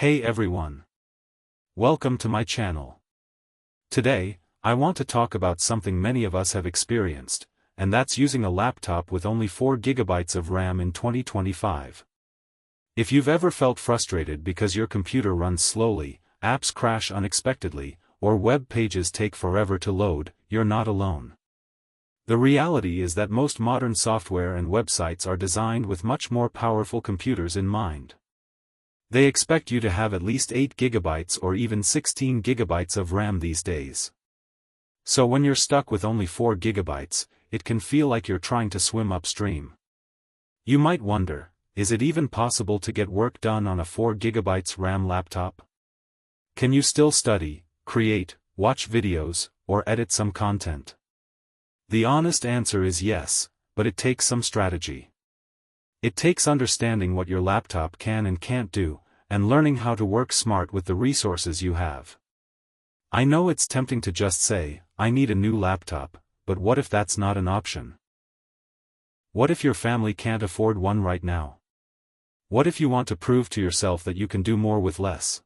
Hey everyone! Welcome to my channel. Today, I want to talk about something many of us have experienced, and that's using a laptop with only 4 GB of RAM in 2025. If you've ever felt frustrated because your computer runs slowly, apps crash unexpectedly, or web pages take forever to load, you're not alone. The reality is that most modern software and websites are designed with much more powerful computers in mind. They expect you to have at least 8 GB or even 16 GB of RAM these days. So when you're stuck with only 4 GB, it can feel like you're trying to swim upstream. You might wonder, is it even possible to get work done on a 4 GB RAM laptop? Can you still study, create, watch videos, or edit some content? The honest answer is yes, but it takes some strategy. It takes understanding what your laptop can and can't do, and learning how to work smart with the resources you have. I know it's tempting to just say, I need a new laptop, but what if that's not an option? What if your family can't afford one right now? What if you want to prove to yourself that you can do more with less?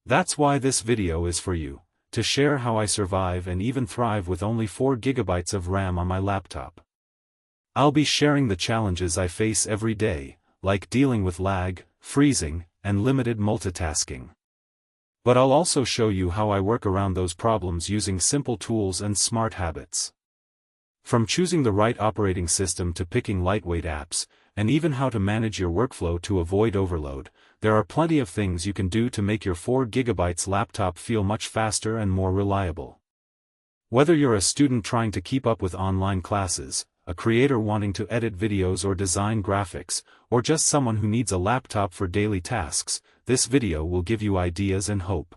That's why this video is for you, to share how I survive and even thrive with only 4 GB of RAM on my laptop. I'll be sharing the challenges I face every day, like dealing with lag, freezing, and limited multitasking. But I'll also show you how I work around those problems using simple tools and smart habits. From choosing the right operating system to picking lightweight apps, and even how to manage your workflow to avoid overload, there are plenty of things you can do to make your 4 GB laptop feel much faster and more reliable. Whether you're a student trying to keep up with online classes, a creator wanting to edit videos or design graphics, or just someone who needs a laptop for daily tasks, this video will give you ideas and hope.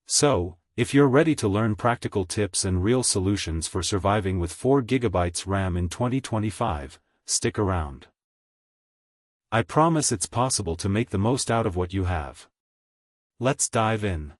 So, if you're ready to learn practical tips and real solutions for surviving with 4 GB RAM in 2025, stick around. I promise it's possible to make the most out of what you have. Let's dive in.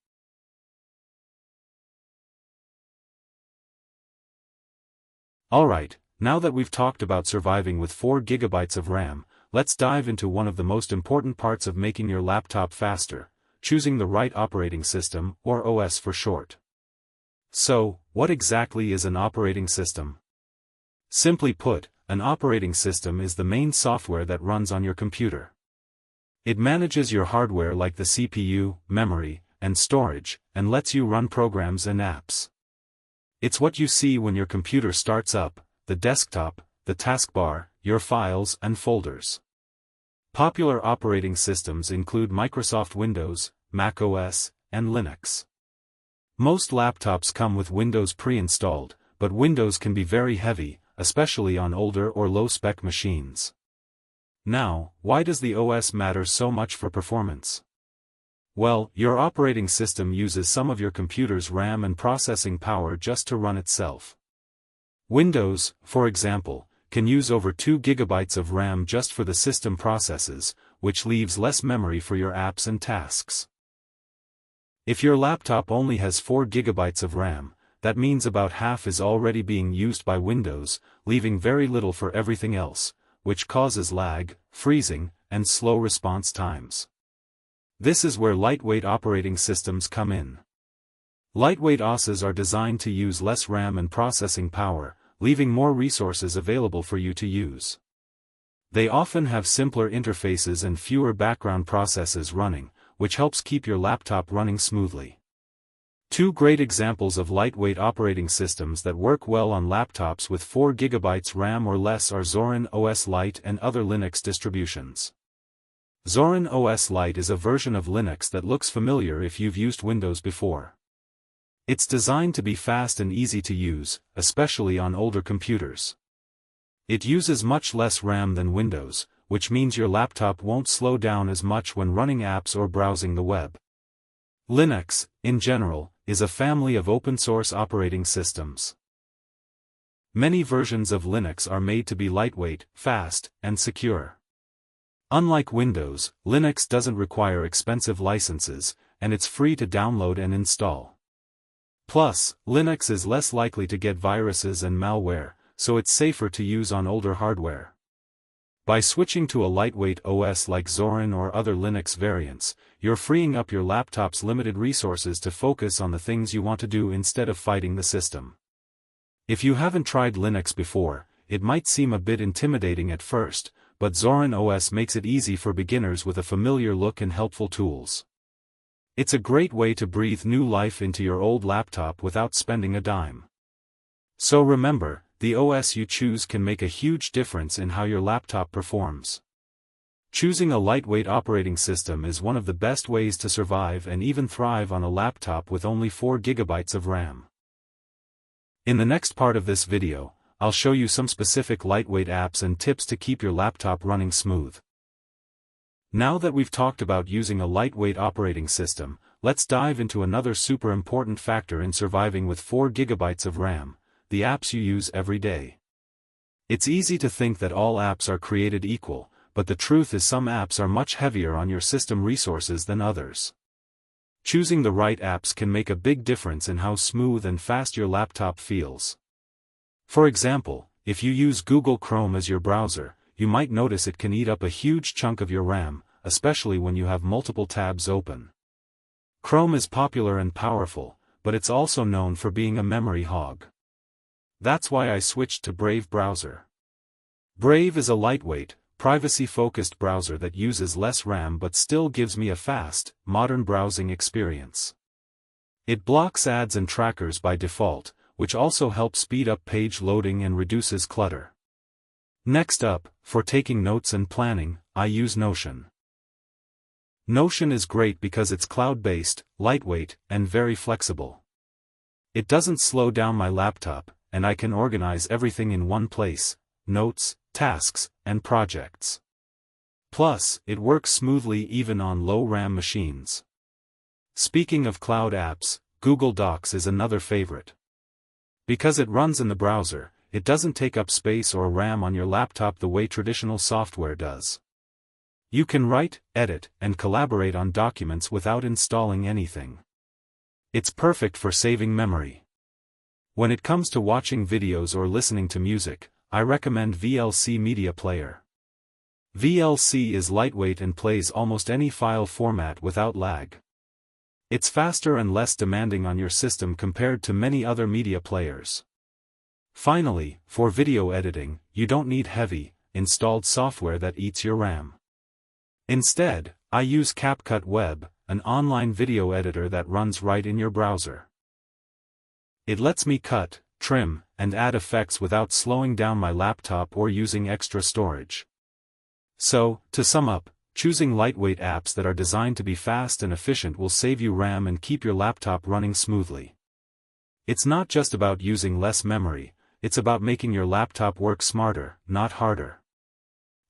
Alright. Now that we've talked about surviving with 4 GB of RAM, let's dive into one of the most important parts of making your laptop faster, choosing the right operating system, or OS for short. So, what exactly is an operating system? Simply put, an operating system is the main software that runs on your computer. It manages your hardware like the CPU, memory, and storage, and lets you run programs and apps. It's what you see when your computer starts up: the desktop, the taskbar, your files and folders. Popular operating systems include Microsoft Windows, Mac OS, and Linux. Most laptops come with Windows pre-installed, but Windows can be very heavy, especially on older or low-spec machines. Now, why does the OS matter so much for performance? Well, your operating system uses some of your computer's RAM and processing power just to run itself. Windows, for example, can use over 2 GB of RAM just for the system processes, which leaves less memory for your apps and tasks. If your laptop only has 4 GB of RAM, that means about half is already being used by Windows, leaving very little for everything else, which causes lag, freezing, and slow response times. This is where lightweight operating systems come in. Lightweight OSes are designed to use less RAM and processing power, leaving more resources available for you to use. They often have simpler interfaces and fewer background processes running, which helps keep your laptop running smoothly. Two great examples of lightweight operating systems that work well on laptops with 4 GB RAM or less are Zorin OS Lite and other Linux distributions. Zorin OS Lite is a version of Linux that looks familiar if you've used Windows before. It's designed to be fast and easy to use, especially on older computers. It uses much less RAM than Windows, which means your laptop won't slow down as much when running apps or browsing the web. Linux, in general, is a family of open-source operating systems. Many versions of Linux are made to be lightweight, fast, and secure. Unlike Windows, Linux doesn't require expensive licenses, and it's free to download and install. Plus, Linux is less likely to get viruses and malware, so it's safer to use on older hardware. By switching to a lightweight OS like Zorin or other Linux variants, you're freeing up your laptop's limited resources to focus on the things you want to do instead of fighting the system. If you haven't tried Linux before, it might seem a bit intimidating at first, but Zorin OS makes it easy for beginners with a familiar look and helpful tools. It's a great way to breathe new life into your old laptop without spending a dime. So remember, the OS you choose can make a huge difference in how your laptop performs. Choosing a lightweight operating system is one of the best ways to survive and even thrive on a laptop with only 4 GB of RAM. In the next part of this video, I'll show you some specific lightweight apps and tips to keep your laptop running smooth. Now that we've talked about using a lightweight operating system, let's dive into another super important factor in surviving with 4 GB of RAM: the apps you use every day. It's easy to think that all apps are created equal, but the truth is some apps are much heavier on your system resources than others. Choosing the right apps can make a big difference in how smooth and fast your laptop feels. For example, if you use Google Chrome as your browser, you might notice it can eat up a huge chunk of your RAM, especially when you have multiple tabs open. Chrome is popular and powerful, but it's also known for being a memory hog. That's why I switched to Brave browser. Brave is a lightweight, privacy-focused browser that uses less RAM but still gives me a fast, modern browsing experience. It blocks ads and trackers by default, which also helps speed up page loading and reduces clutter. Next up, for taking notes and planning, I use Notion. Notion is great because it's cloud-based, lightweight, and very flexible. It doesn't slow down my laptop, and I can organize everything in one place: notes, tasks, and projects. Plus, it works smoothly even on low RAM machines. Speaking of cloud apps, Google Docs is another favorite. Because it runs in the browser, it doesn't take up space or RAM on your laptop the way traditional software does. You can write, edit, and collaborate on documents without installing anything. It's perfect for saving memory. When it comes to watching videos or listening to music, I recommend VLC Media Player. VLC is lightweight and plays almost any file format without lag. It's faster and less demanding on your system compared to many other media players. Finally, for video editing, you don't need heavy, installed software that eats your RAM. Instead, I use CapCut Web, an online video editor that runs right in your browser. It lets me cut, trim, and add effects without slowing down my laptop or using extra storage. So, to sum up, choosing lightweight apps that are designed to be fast and efficient will save you RAM and keep your laptop running smoothly. It's not just about using less memory, it's about making your laptop work smarter, not harder.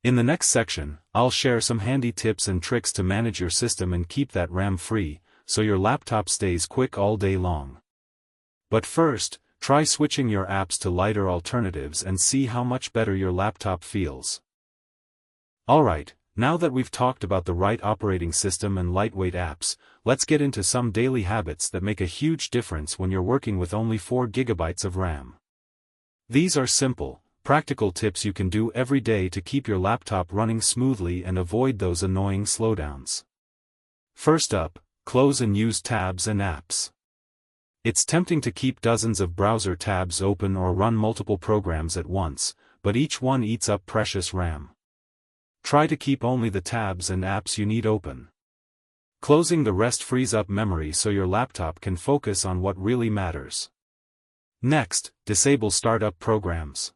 In the next section, I'll share some handy tips and tricks to manage your system and keep that RAM free, so your laptop stays quick all day long. But first, try switching your apps to lighter alternatives and see how much better your laptop feels. Alright, now that we've talked about the right operating system and lightweight apps, let's get into some daily habits that make a huge difference when you're working with only 4 GB of RAM. These are simple, practical tips you can do every day to keep your laptop running smoothly and avoid those annoying slowdowns. First up, close and use tabs and apps. It's tempting to keep dozens of browser tabs open or run multiple programs at once, but each one eats up precious RAM. Try to keep only the tabs and apps you need open. Closing the rest frees up memory so your laptop can focus on what really matters. Next, disable startup programs.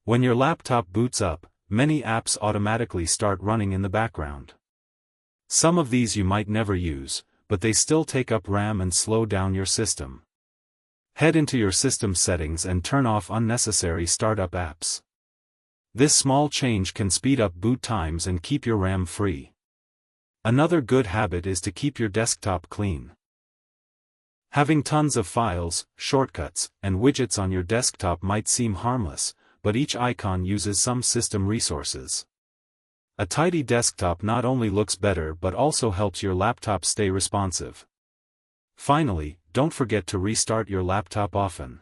When your laptop boots up, many apps automatically start running in the background. Some of these you might never use, but they still take up RAM and slow down your system. Head into your system settings and turn off unnecessary startup apps. This small change can speed up boot times and keep your RAM free. Another good habit is to keep your desktop clean. Having tons of files, shortcuts, and widgets on your desktop might seem harmless, but each icon uses some system resources. A tidy desktop not only looks better but also helps your laptop stay responsive. Finally, don't forget to restart your laptop often.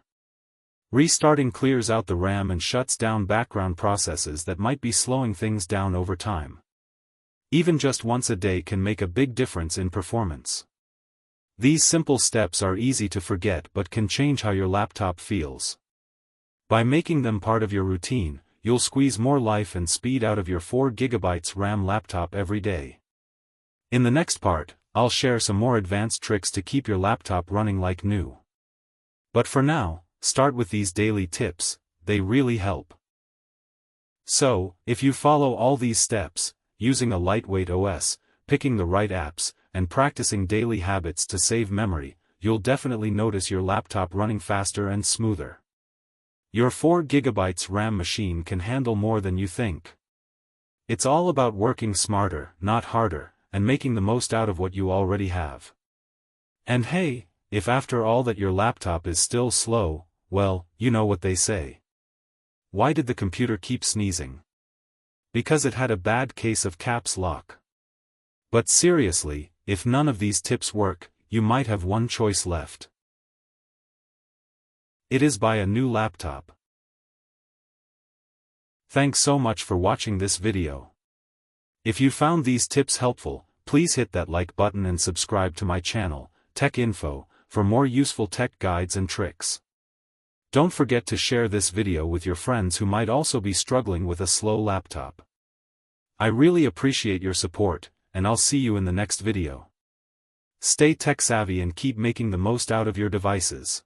Restarting clears out the RAM and shuts down background processes that might be slowing things down over time. Even just once a day can make a big difference in performance. These simple steps are easy to forget but can change how your laptop feels. By making them part of your routine, you'll squeeze more life and speed out of your 4 GB RAM laptop every day. In the next part, I'll share some more advanced tricks to keep your laptop running like new. But for now, start with these daily tips, they really help. So, if you follow all these steps, using a lightweight OS, picking the right apps, and practicing daily habits to save memory, you'll definitely notice your laptop running faster and smoother. Your 4 GB RAM machine can handle more than you think. It's all about working smarter, not harder, and making the most out of what you already have. And hey, if after all that your laptop is still slow, well, you know what they say. Why did the computer keep sneezing? Because it had a bad case of caps lock. But seriously, if none of these tips work, you might have one choice left. It is buy a new laptop. Thanks so much for watching this video. If you found these tips helpful, please hit that like button and subscribe to my channel, Tech Info, for more useful tech guides and tricks. Don't forget to share this video with your friends who might also be struggling with a slow laptop. I really appreciate your support, and I'll see you in the next video. Stay tech savvy and keep making the most out of your devices.